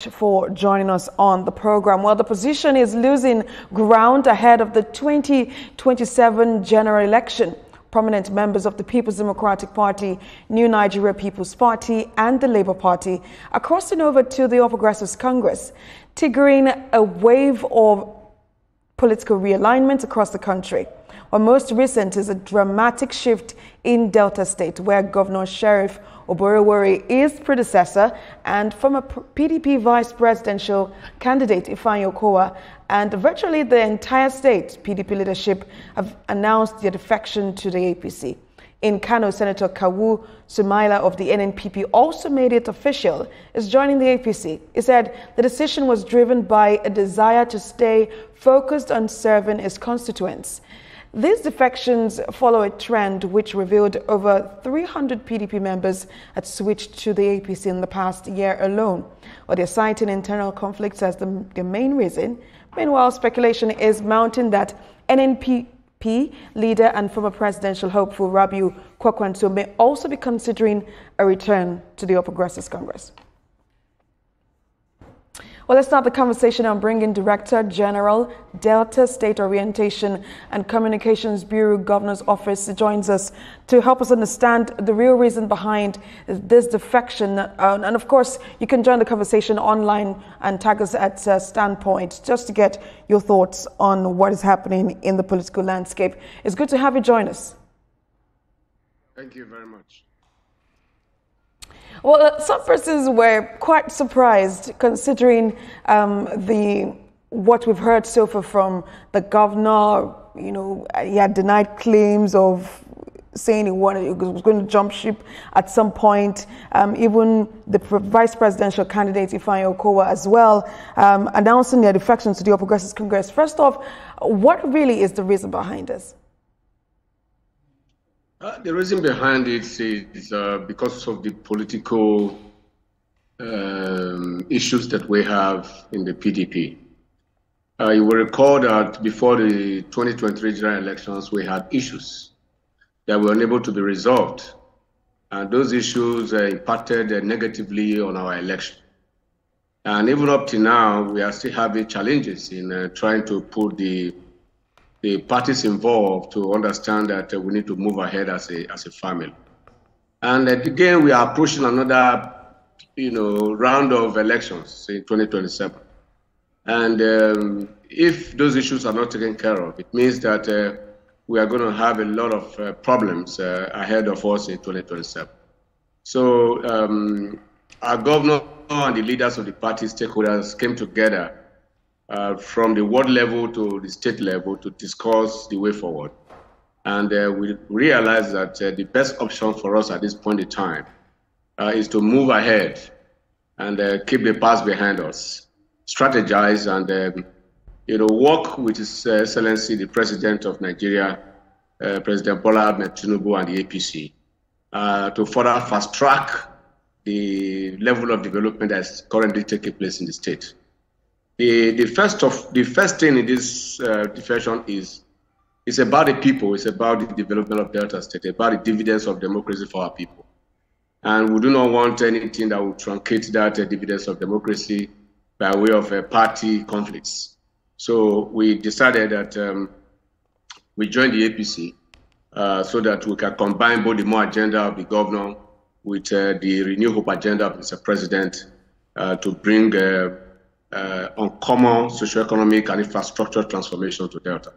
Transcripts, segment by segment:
For joining us on the program. Well, the opposition is losing ground ahead of the 2027 general election. Prominent members of the People's Democratic Party, New Nigeria People's Party, and the Labour Party are crossing over to the All Progressives Congress, triggering a wave of political realignment across the country. Well, most recent is a dramatic shift in Delta State, where Governor Sheriff Oborevwori's predecessor and former PDP vice presidential candidate Ifeanyi Okowa and virtually the entire state PDP leadership have announced their defection to the APC. In Kano, Senator Kawu Sumaila of the NNPP also made it official, is joining the APC. He said the decision was driven by a desire to stay focused on serving his constituents. These defections follow a trend which revealed over 300 PDP members had switched to the APC in the past year alone. Or they're citing internal conflicts as the main reason. Meanwhile, speculation is mounting that NNPP leader and former presidential hopeful Rabiu Kwankwaso may also be considering a return to the All Progressives Congress. Well, let's start the conversation on bringing Director General, Delta State Orientation and Communications Bureau Governor's Office joins us to help us understand the real reason behind this defection. And of course, you can join the conversation online and tag us at Standpoint just to get your thoughts on what is happening in the political landscape. It's good to have you join us. Thank you very much. Well, some persons were quite surprised considering what we've heard so far from the governor. You know, he had denied claims of saying he was going to jump ship at some point. Even the vice presidential candidate, Ifeanyi Okowa, as well, announcing their defection to the All Progressives Congress. First off, what really is the reason behind this? The reason behind it is because of the political issues that we have in the PDP. You will recall that before the 2023 general elections, we had issues that were unable to be resolved. And those issues impacted negatively on our election. And even up to now, we are still having challenges in trying to put the parties involved to understand that we need to move ahead as a family. And again, we are approaching another, round of elections in 2027. And if those issues are not taken care of, it means that we are going to have a lot of problems ahead of us in 2027. So our governor and the leaders of the party stakeholders came together from the ward level to the state level to discuss the way forward. And we realized that the best option for us at this point in time is to move ahead and keep the past behind us, strategize and work with His Excellency, the President of Nigeria, President Bola Ahmed Tinubu and the APC to further fast track the level of development that's currently taking place in the state. The first thing in this defection is about the people. It's about the development of Delta State, about the dividends of democracy for our people. And we do not want anything that will truncate that dividends of democracy by way of party conflicts. So we decided that we joined the APC so that we can combine both the more agenda of the governor with the Renew Hope agenda of Mr. President to bring uncommon socioeconomic and infrastructure transformation to Delta.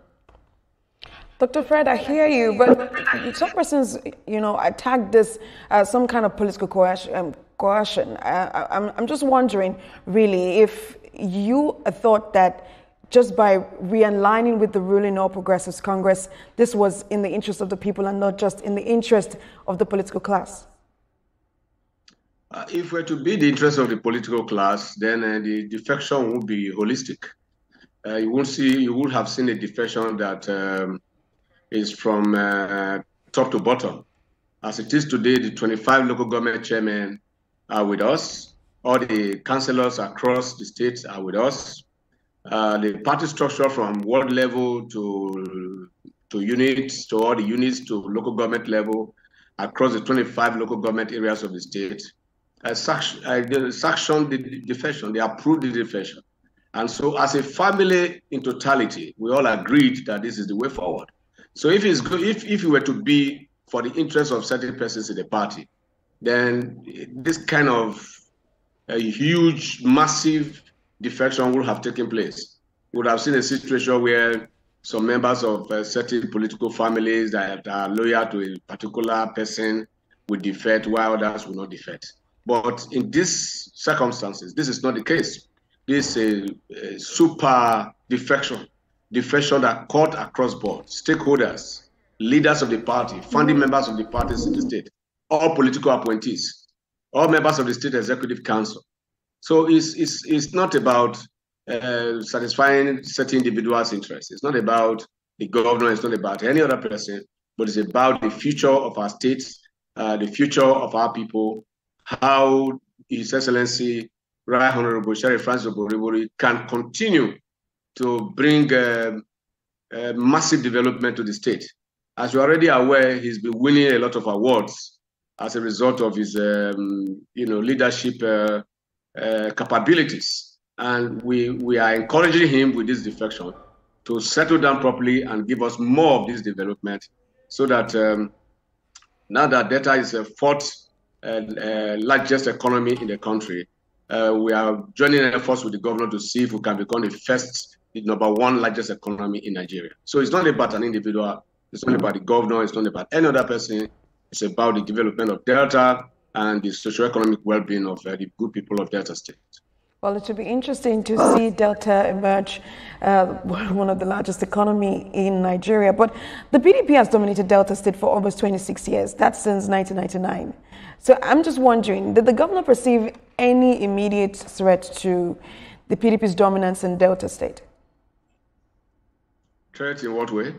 Dr. Fred, I hear you, but some persons, attack this as some kind of political coercion. I'm just wondering, really, if you thought that just by realigning with the ruling All Progressives Congress, this was in the interest of the people and not just in the interest of the political class? If we're to be the interest of the political class, then the defection would be holistic. You would have seen a defection that is from top to bottom. As it is today, the 25 local government chairmen are with us. All the councillors across the states are with us. The party structure from ward level to units, to all the units, to local government level, across the 25 local government areas of the state, sanctioned the defection. They approved the defection. And so as a family in totality, we all agreed that this is the way forward. So if it were to be for the interest of certain persons in the party, then this kind of a huge, massive defection would have taken place. We would have seen a situation where some members of certain political families that are loyal to a particular person would defect while others will not defect. But in these circumstances, this is not the case. This is a super defection that cut across board, stakeholders, leaders of the party, founding members of the parties in the state, all political appointees, all members of the State Executive Council. So it's not about satisfying certain individuals' interests. It's not about the governor. It's not about any other person, but it's about the future of our states, the future of our people, how His Excellency Right Honorable Sheriff Francis Oborevwori can continue to bring massive development to the state. As you're already aware, he's been winning a lot of awards as a result of his leadership capabilities. And we are encouraging him with this defection to settle down properly and give us more of this development so that now that Delta is the fourth largest economy in the country, we are joining efforts with the governor to see if we can become the number one largest economy in Nigeria. So it's not about an individual, it's not about the governor, it's not about any other person, it's about the development of Delta and the socioeconomic well-being of the good people of Delta State. Well, it should be interesting to see Delta emerge one of the largest economy in Nigeria. But the PDP has dominated Delta State for almost 26 years. That's since 1999. So I'm just wondering, did the governor perceive any immediate threat to the PDP's dominance in Delta State? Threat in what way?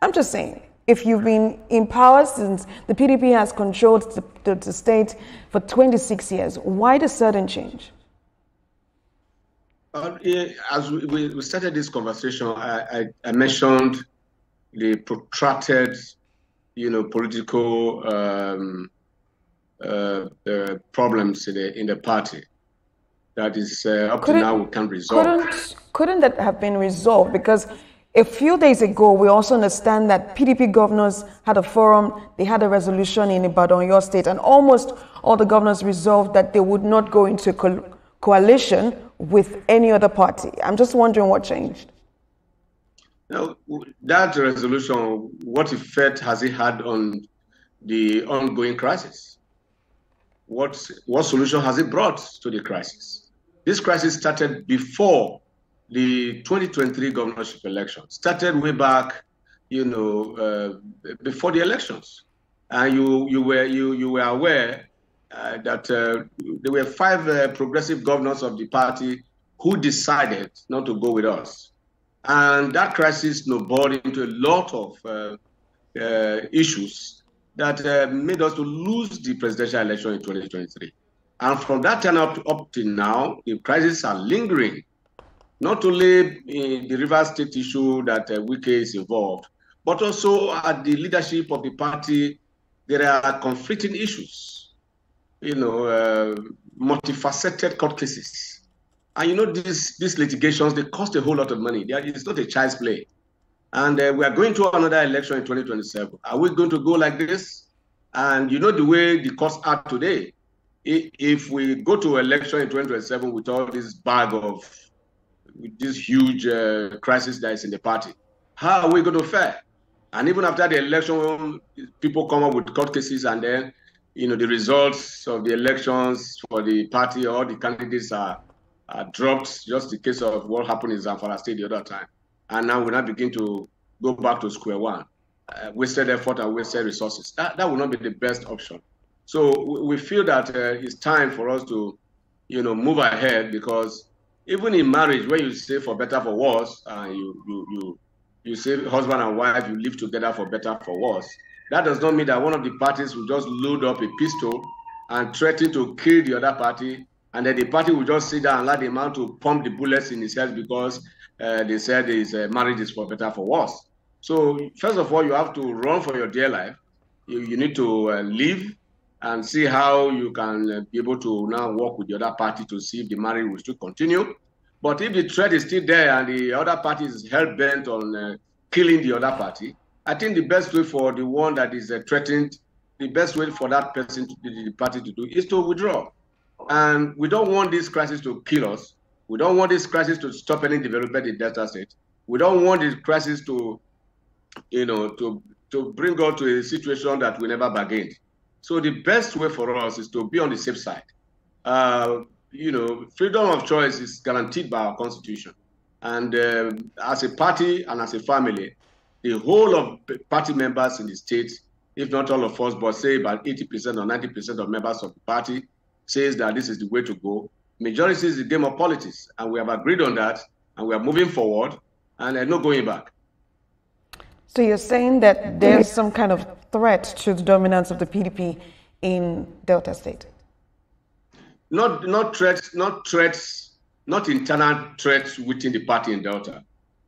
I'm just saying, if you've been in power since the PDP has controlled the state for 26 years, why the sudden change? As we started this conversation, I mentioned the protracted, political problems in the party. That is up to now we can't resolve. Couldn't that have been resolved? Because a few days ago, we also understand that PDP governors had a forum. They had a resolution in Ibadan, your state, and almost all the governors resolved that they would not go into coalition with any other party. I'm just wondering what changed. Now, that resolution, what effect has it had on the ongoing crisis? What solution has it brought to the crisis? This crisis started before the 2023 governorship election. Started way back, before the elections, and you were aware that there were 5 progressive governors of the party who decided not to go with us. And that crisis snowballed into a lot of issues that made us to lose the presidential election in 2023. And from that time up to now, the crises are lingering, not only in the Rivers State issue that Wike is involved, but also at the leadership of the party, there are conflicting issues. Multifaceted court cases. And these litigations, they cost a whole lot of money. It's not a child's play. And we are going to another election in 2027. Are we going to go like this? And the way the courts are today, if we go to election in 2027 with all this bag of, with this huge crisis that is in the party, how are we going to fare? And even after the election, people come up with court cases and then the results of the elections for the party or the candidates are dropped, just the case of what happened in Zamfara State the other time. And now we now begin to go back to square one. Wasted effort and wasted resources. That will not be the best option. So we feel that it's time for us to, move ahead, because even in marriage, when you say for better, for worse, you say husband and wife, you live together for better, for worse. That does not mean that one of the parties will just load up a pistol and threaten to kill the other party, and then the party will just sit down and allow the man to pump the bullets in his head because they said his marriage is for better, for worse. So first of all, you have to run for your dear life. You need to live and see how you can be able to now work with the other party to see if the marriage will still continue. But if the threat is still there and the other party is hell-bent on killing the other party, I think the best way for the one that is threatened, the best way for that person, the party to do, is to withdraw. And we don't want this crisis to kill us. We don't want this crisis to stop any development in Delta State. We don't want this crisis to, to bring us to a situation that we never bargained. So the best way for us is to be on the safe side. Freedom of choice is guaranteed by our constitution. And as a party and as a family, the whole of party members in the state, if not all of us, but say about 80% or 90% of members of the party says that this is the way to go. Majority is the game of politics, and we have agreed on that, and we are moving forward, and no going back. So you're saying that there's some kind of threat to the dominance of the PDP in Delta State? Not threats, not internal threats within the party in Delta.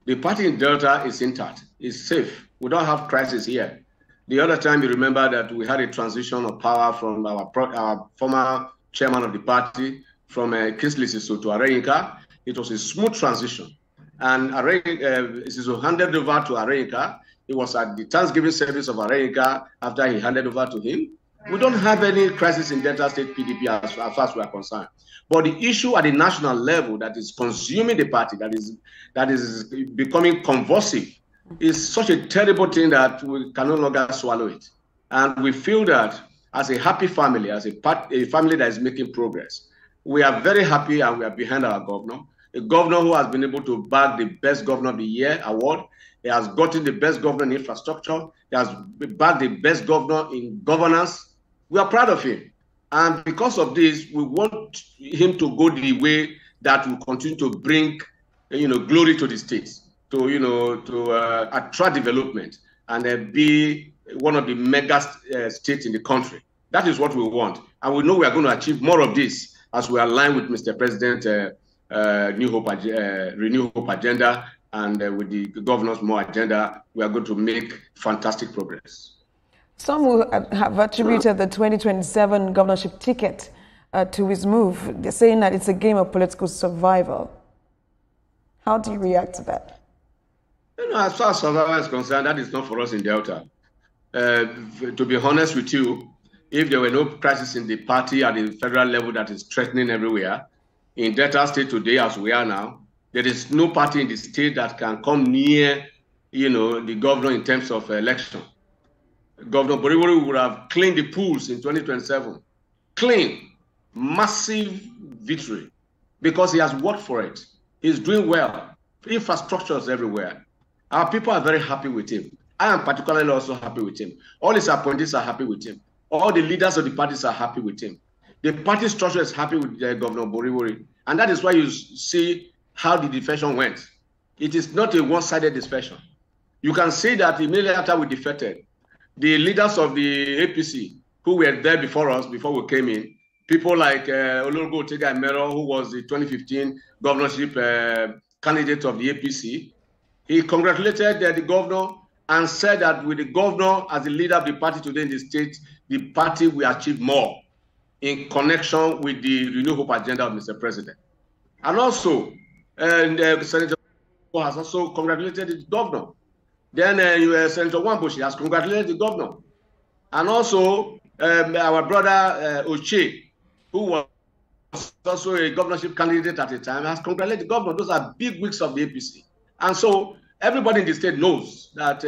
The party in Delta is intact, is safe. We don't have crisis here. The other time, you remember that we had a transition of power from our former chairman of the party, from Kingsley Siso to Areyinka. It was a smooth transition. And Siso handed over to Areyinka. It was at the Thanksgiving service of Areyinka after he handed over to him. We don't have any crisis in Delta State PDP as far as we are concerned. But the issue at the national level that is consuming the party, that is becoming convulsive, is such a terrible thing that we can no longer swallow it. And we feel that as a happy family, as a family that is making progress, we are very happy and we are behind our governor. A governor who has been able to bag the Best Governor of the Year award. He has gotten the Best Governor in infrastructure. He has bagged the Best Governor in governance. We are proud of him. And because of this, we want him to go the way that will continue to bring, glory to the state, to attract development and be one of the mega states in the country. That is what we want. And we know we are going to achieve more of this as we align with Mr. President Renew Hope agenda and with the governor's more agenda. We are going to make fantastic progress. Some will have attributed the 2027 governorship ticket to his move. They're saying that it's a game of political survival. How do you react to that? As far as survival is concerned, that is not for us in Delta. To be honest with you, if there were no crisis in the party at the federal level that is threatening everywhere, in Delta State today, as we are now, there is no party in the state that can come near, the governor in terms of election. Governor Oborevwori would have cleaned the pools in 2027. Clean, massive victory, because he has worked for it. He's doing well. Infrastructures everywhere. Our people are very happy with him. I am particularly also happy with him. All his appointees are happy with him. All the leaders of the parties are happy with him. The party structure is happy with Governor Oborevwori. And that is why you see how the defection went. It is not a one-sided defection. You can see that immediately after we defected, the leaders of the APC who were there before us, before we came in, people like Olorunbo Otega-Emero, who was the 2015 governorship candidate of the APC, he congratulated the governor and said that with the governor as the leader of the party today in the state, the party will achieve more in connection with the Renew Hope agenda of Mr. President. And also, Senator has also congratulated the governor. Then Senator Wambushi has congratulated the governor. And also, our brother Oche, who was also a governorship candidate at the time, has congratulated the governor. Those are big wigs of the APC. And so everybody in the state knows that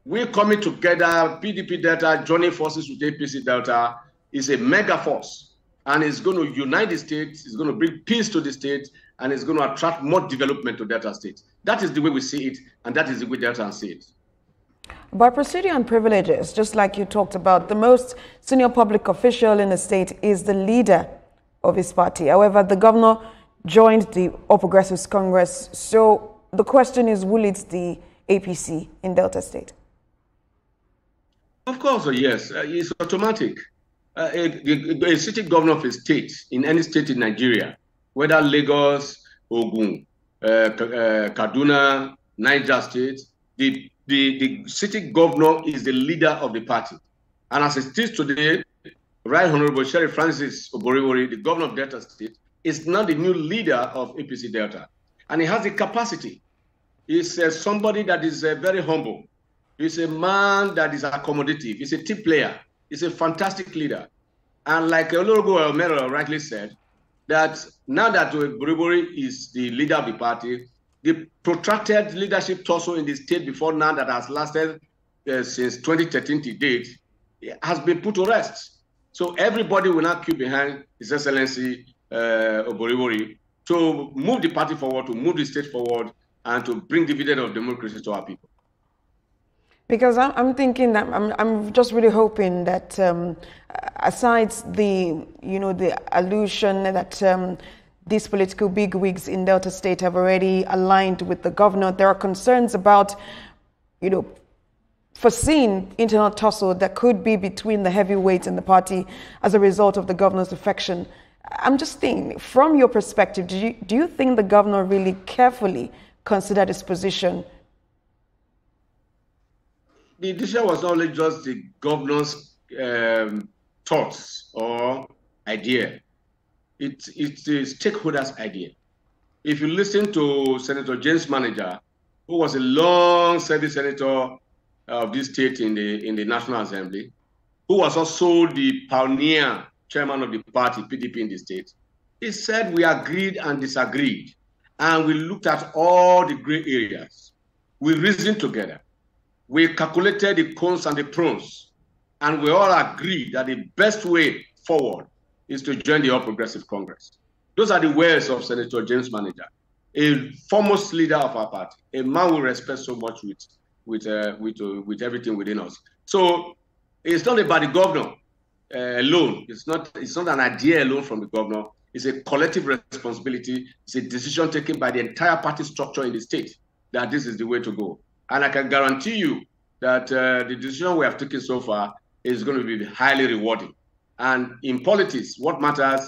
we're coming together, PDP Delta, joining forces with APC Delta, is a mega force. And it's going to unite the state, it's going to bring peace to the state, and it's going to attract more development to Delta State. That is the way we see it, and that is the way Delta see it. By proceeding on privileges, just like you talked about, the most senior public official in the state is the leader of his party. However, the governor joined the All Progressives Congress. So the question is, will it the APC in Delta State? Of course, yes. It's automatic. A city governor of a state, in any state in Nigeria, whether Lagos, Ogun, Kaduna, Niger State, the city governor is the leader of the party. And as it is today, Right Honorable Sheriff Francis Oborevwori, the governor of Delta State, is now the new leader of APC Delta. And he has the capacity. He's somebody that is very humble. He's a man that is accommodative. He's a team player. He's a fantastic leader. And like Ologo Elmero rightly said, that now that Oborevwori is the leader of the party, the protracted leadership tussle in the state before now that has lasted since 2013 to date has been put to rest. So everybody will now queue behind His Excellency Oborevwori to move the party forward, to move the state forward, and to bring dividend of democracy to our people. Because I'm thinking that I'm just really hoping that aside the the allusion that these political bigwigs in Delta State have already aligned with the governor, there are concerns about foreseen internal tussle that could be between the heavyweights in the party as a result of the governor's defection. I'm just thinking, from your perspective, do you think the governor really carefully considered his position? The decision was not only just the governor's thoughts or idea. It's the stakeholders' idea. If you listen to Senator James Manager, who was a long-service senator of this state in the National Assembly, who was also the pioneer chairman of the party, PDP, in the state, he said we agreed and disagreed, and we looked at all the gray areas. We reasoned together. We calculated the cons and the pros, and we all agreed that the best way forward is to join the All Progressive Congress. Those are the words of Senator James Manager, a foremost leader of our party, a man we respect so much with everything within us. So it's not about the governor alone. It's not an idea alone from the governor. It's a collective responsibility. It's a decision taken by the entire party structure in the state that this is the way to go. And I can guarantee you that the decision we have taken so far is going to be highly rewarding. And in politics, what matters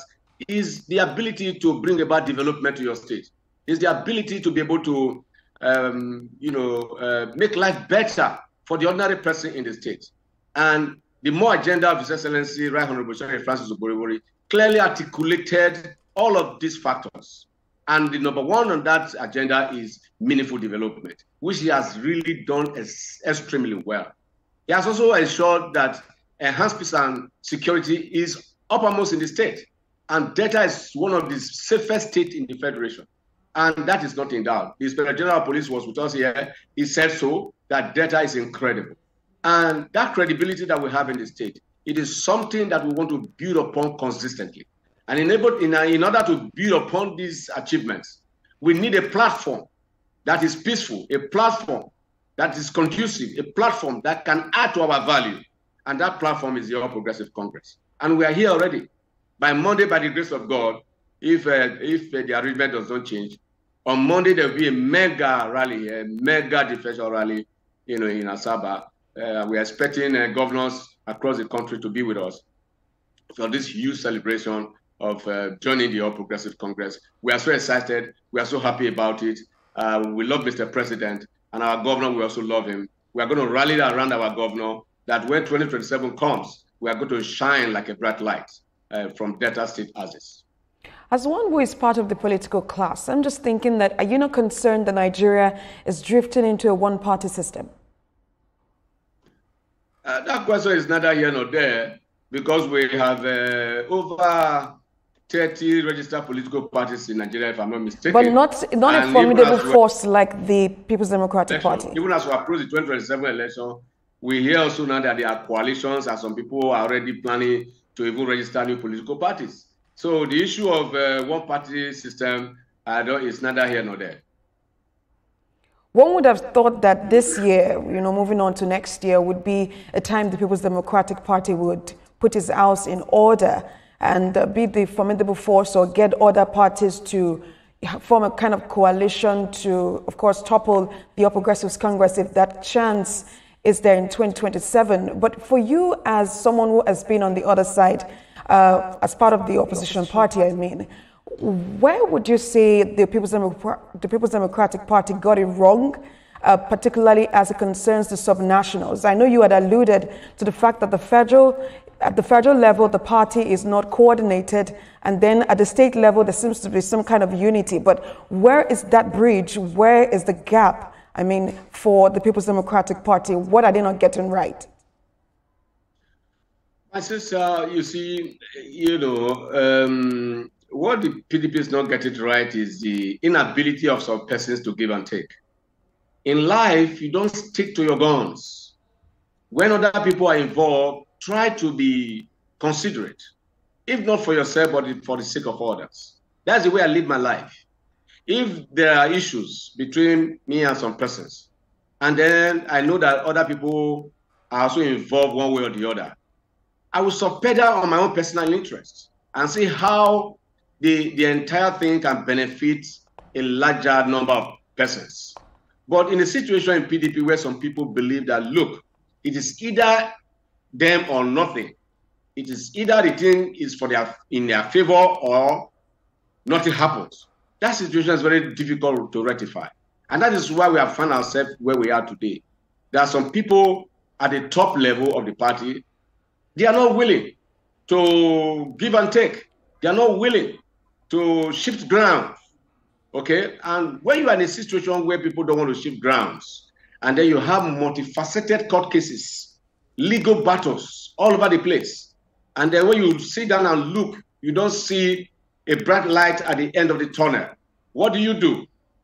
is the ability to bring about development to your state. Is the ability to be able to make life better for the ordinary person in the state. And the more agenda of His Excellency, Right Honorable Sheriff Francis Oborevwori, clearly articulated all of these factors. And the number one on that agenda is meaningful development, which he has really done extremely well. He has also ensured that enhanced peace and security is uppermost in the state. And Delta is one of the safest states in the Federation. And that is not in doubt. The Inspector General of Police was with us here. He said so, that Delta is incredible. And that credibility that we have in the state, it is something that we want to build upon consistently. And in order to build upon these achievements, we need a platform that is peaceful, a platform that is conducive, a platform that can add to our value. And that platform is the All Progressive Congress. And we are here already. By Monday, by the grace of God, if the arrangement does not change, on Monday there will be a mega rally, a mega defensive rally, in Asaba. We are expecting governors across the country to be with us for this huge celebration of joining the All Progressive Congress. We are so excited. We are so happy about it. We love Mr. President, and our governor, we also love him. We are going to rally around our governor that when 2027 comes, we are going to shine like a bright light from Delta State Axis. As one who is part of the political class, I'm just thinking that, are you not concerned that Nigeria is drifting into a one-party system? That question is neither here nor there, because we have over 30 registered political parties in Nigeria, if I'm not mistaken. But not a formidable force like the People's Democratic Party. Even as we approach the 2027 election, we hear also now that there are coalitions and some people are already planning to even register new political parties. So the issue of one-party system is neither here nor there. One would have thought that this year, moving on to next year, would be a time the People's Democratic Party would put its house in order and be the formidable force or get other parties to form a kind of coalition to, of course, topple the All Progressives Congress if that chance is there in 2027. But for you, as someone who has been on the other side, as part of the opposition party, I mean, where would you say the People's Democratic Party got it wrong, particularly as it concerns the subnationals? I know you had alluded to the fact that the federal at the federal level, the party is not coordinated, and then at the state level, there seems to be some kind of unity. But where is that bridge? Where is the gap? I mean, for the People's Democratic Party, what are they not getting right? My sister, you see, what the PDP is not getting right is the inability of some persons to give and take. In life, you don't stick to your guns. When other people are involved, try to be considerate, if not for yourself, but for the sake of others. That's the way I live my life. If there are issues between me and some persons, and then I know that other people are also involved one way or the other, I will subpedal on my own personal interests and see how the entire thing can benefit a larger number of persons. But in a situation in PDP where some people believe that, look, it is either them or nothing. It is either the thing is in their favor or nothing happens. That situation is very difficult to rectify. And that is why we have found ourselves where we are today. There are some people at the top level of the party, they are not willing to give and take. They are not willing to shift ground. Okay? And when you are in a situation where people don't want to shift grounds, and then you have multifaceted court cases, legal battles all over the place, and then when you sit down and look, you don't see a bright light at the end of the tunnel. What do?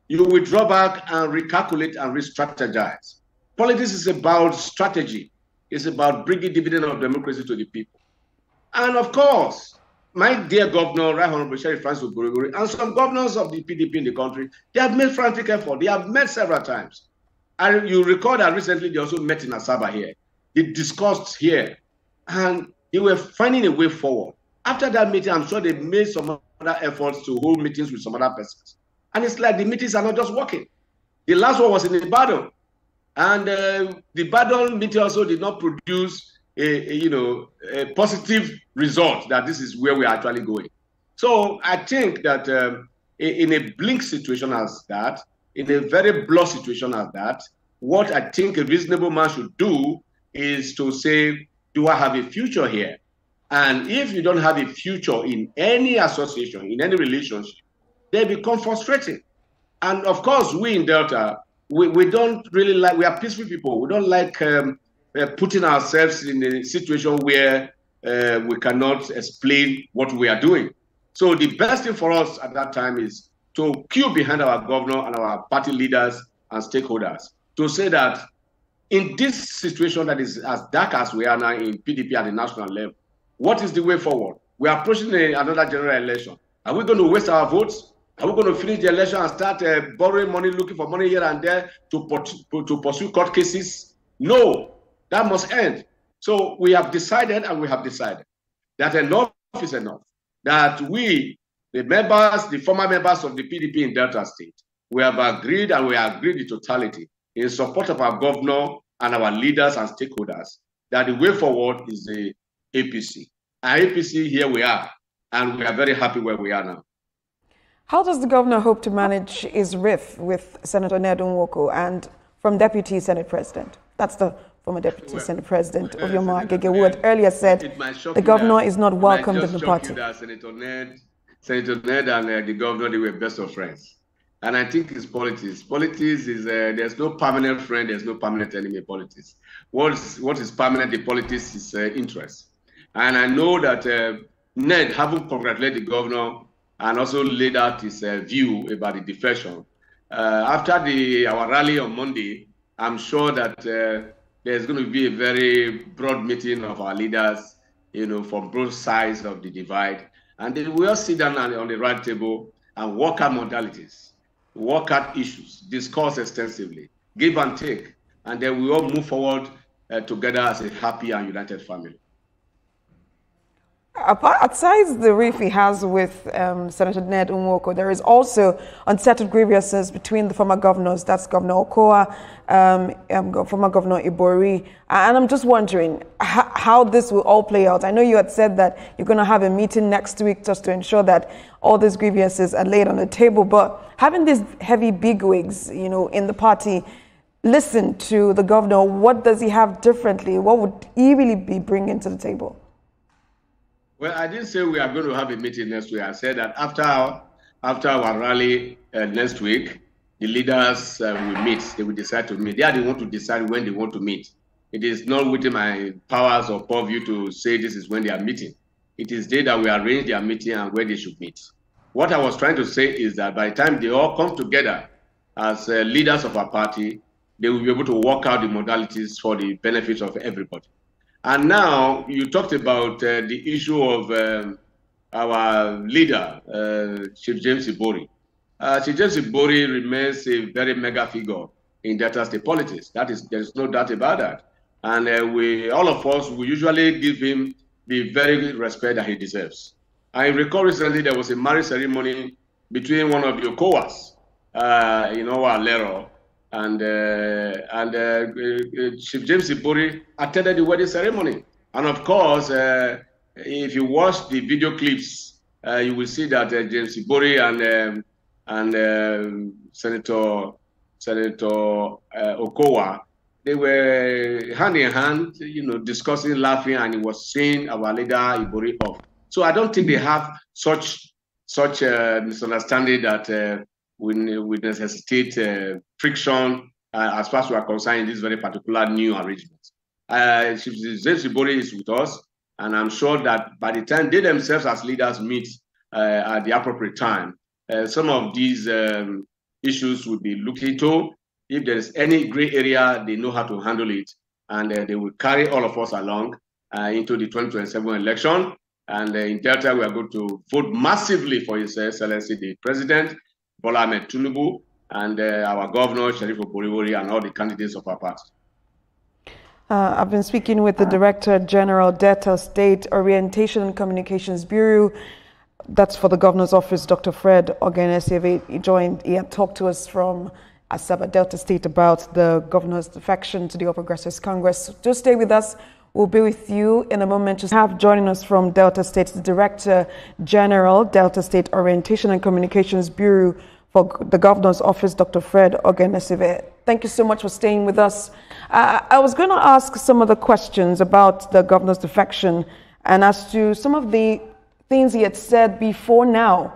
You withdraw back and recalculate and re-strategize. Politics is about strategy. It's about bringing dividend of democracy to the people. And of course, my dear Governor, Right Honorable Sheriff Francis Oborevwori, and some governors of the PDP in the country, they have made frantic effort. They have met several times. And you recall that recently they also met in Asaba here. They discussed here, and they were finding a way forward. After that meeting, I'm sure they made some other efforts to hold meetings with some other persons. And it's like the meetings are not just working. The last one was in Ibadan. And the Ibadan meeting also did not produce a positive result that this is where we are actually going. So I think that in a blink situation as that, in a very blunt situation as that, what I think a reasonable man should do is to say, do I have a future here? And if you don't have a future in any association, in any relationship, they become frustrating. And of course, we in Delta, we don't really like, we are peaceful people. We don't like putting ourselves in a situation where we cannot explain what we are doing. So the best thing for us at that time is to queue behind our governor and our party leaders and stakeholders to say that in this situation that is as dark as we are now in PDP at the national level, what is the way forward? We are approaching another general election. Are we going to waste our votes? Are we going to finish the election and start borrowing money, looking for money here and there to pursue court cases? No, that must end. So we have decided, and we have decided that enough is enough. That we, the members, the former members of the PDP in Delta State, we have agreed, and we agreed in totality in support of our governor and our leaders and stakeholders that the way forward is the APC. And APC, here we are, and we are very happy where we are now. How does the governor hope to manage his rift with Senator Ned Nwoko and from Deputy Senate President? That's the former Deputy Senate President of Oborevwori Agege, who had earlier said the governor is not welcomed in the party. Senator Ned and the governor, they were best of friends. And I think it's politics. Politics is, there's no permanent friend, there's no permanent enemy in politics. What is permanent in politics is interest. And I know that Ned, having congratulated the governor and also laid out his view about the defection, after our rally on Monday, I'm sure that there's going to be a very broad meeting of our leaders, from both sides of the divide. And then we'll sit down on the right table and work out modalities, work out issues, discuss extensively, give and take, and then we all move forward together as a happy and united family. Aside the rift he has with Senator Ned Nwoko, there is also unsettled grievances between the former governors, that's Governor Okoa, former Governor Oborevwori, and I'm just wondering how this will all play out. I know you had said that you're going to have a meeting next week just to ensure that all these grievances are laid on the table, but having these heavy bigwigs, in the party listen to the governor, what does he have differently? What would he really be bringing to the table? Well, I didn't say we are going to have a meeting next week. I said that after our rally next week, the leaders will meet. They will decide to meet. They are the ones to decide when they want to meet. It is not within my powers or purview to say this is when they are meeting. It is they that will arrange their meeting and where they should meet. What I was trying to say is that by the time they all come together as leaders of our party, they will be able to work out the modalities for the benefit of everybody. And now you talked about the issue of our leader, Chief James Oborevwori. Chief James Oborevwori remains a very mega figure in Delta State politics. There's no doubt about that. And all of us, we usually give him the very respect that he deserves. I recall recently there was a marriage ceremony between one of the Okowas, Lero, and Chief James Oborevwori attended the wedding ceremony. And of course, if you watch the video clips, you will see that James Oborevwori and Senator Okowa, they were hand in hand, discussing, laughing, and he was seeing our leader Oborevwori off. So I don't think they have such misunderstanding that we necessitate friction as far as we are concerned in this very particular new arrangement. James Oborevwori is with us, and I'm sure that by the time they themselves as leaders meet at the appropriate time, some of these issues will be looked into. If there is any gray area, they know how to handle it, and they will carry all of us along into the 2027 election. And in Delta, we are going to vote massively for His Excellency the President, Bola Ahmed Tinubu, and our Governor, Sheriff Oborevwori, and all the candidates of our party. I've been speaking with the Director General, Delta State Orientation and Communications Bureau. That's for the Governor's Office, Dr. Fred Oborevwori. He had talked to us from Asaba, Delta State, about the Governor's defection to the All Progressives Congress. Just stay with us. We'll be with you in a moment. Just have joining us from Delta State, the Director General, Delta State Orientation and Communications Bureau for the Governor's Office, Dr. Fred Oborevwori. Thank you so much for staying with us. I was going to ask some of the questions about the Governor's defection and as to some of the things he had said before now.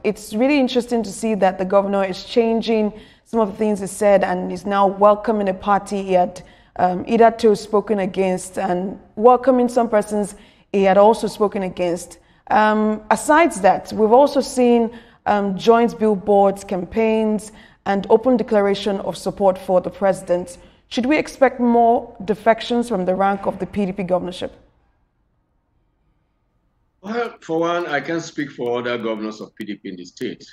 It's really interesting to see that the Governor is changing some of the things he said and is now welcoming a party he had either spoken against and welcoming some persons he had also spoken against. Aside that, we've also seen joint billboards, campaigns, and open declaration of support for the president. Should we expect more defections from the rank of the PDP governorship? Well, for one, I can't speak for other governors of PDP in the state.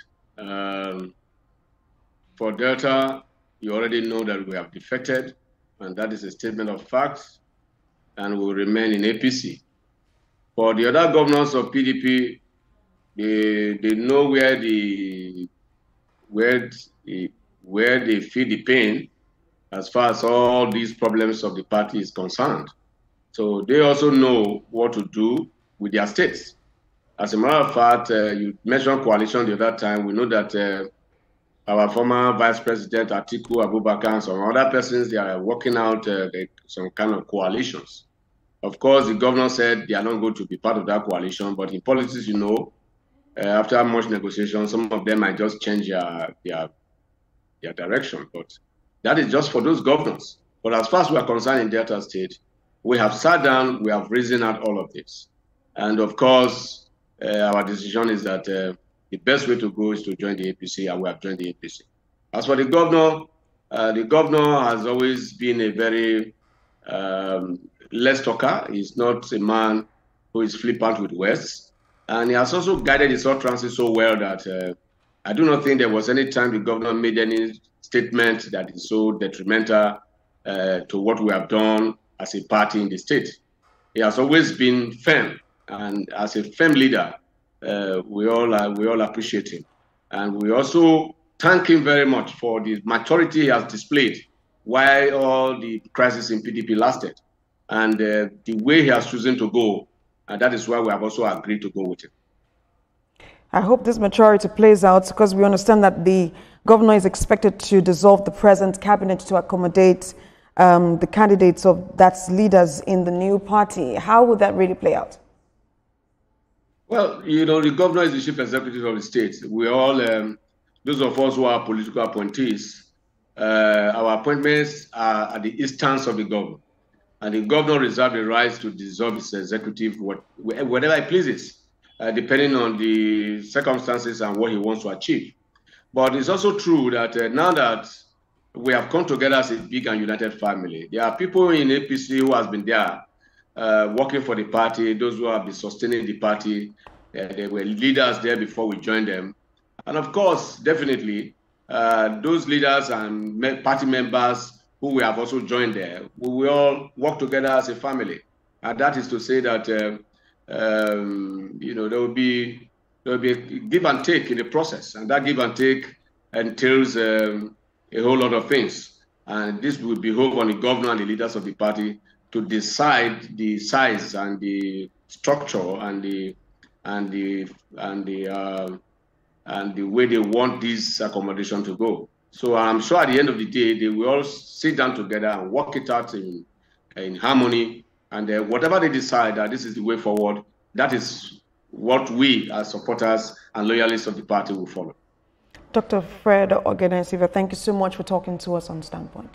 For Delta, you already know that we have defected, and that is a statement of facts, and will remain in APC. For the other governors of PDP, they know where they feel the pain as far as all these problems of the party is concerned. So they also know what to do with their states. As a matter of fact, you mentioned coalition the other time. We know that our former Vice President Atiku Abubakar and some other persons, they are working out some kind of coalitions. Of course, the governor said they are not going to be part of that coalition, but in politics, after much negotiation, some of them might just change their direction. But that is just for those governors. But as far as we are concerned in Delta State, we have sat down, we have reasoned out all of this. And of course, our decision is that the best way to go is to join the APC, and we have joined the APC. As for the governor has always been a very less talker. He's not a man who is flippant with words. And he has also guided his utterances so well that I do not think there was any time the governor made any statement that is so detrimental to what we have done as a party in the state. He has always been firm, and as a firm leader, we all appreciate him. And we also thank him very much for the maturity he has displayed while all the crisis in PDP lasted. And the way he has chosen to go, and that is why we have also agreed to go with him. I hope this maturity plays out, because we understand that the governor is expected to dissolve the present cabinet to accommodate the candidates of that's leaders in the new party. How would that really play out? Well, you know, the governor is the chief executive of the state. We all, those of us who are political appointees, our appointments are at the instance of the governor. And the governor reserves the right to dissolve his executive whatever he pleases, depending on the circumstances and what he wants to achieve. But it's also true that now that we have come together as a big and united family, there are people in APC who has been there working for the party, those who have been sustaining the party. There were leaders there before we joined them. And of course, definitely, those leaders and party members who we have also joined there, we will all work together as a family. And that is to say that, you know, there will be a give and take in the process. And that give and take entails a whole lot of things. And this will behove on the governor and the leaders of the party to decide the size and the structure and the way they want this accommodation to go. So I'm sure at the end of the day, they will all sit down together and work it out in harmony. And whatever they decide that this is the way forward, that is what we as supporters and loyalists of the party will follow. Dr. Fred Oborevwori, thank you so much for talking to us on Standpoint.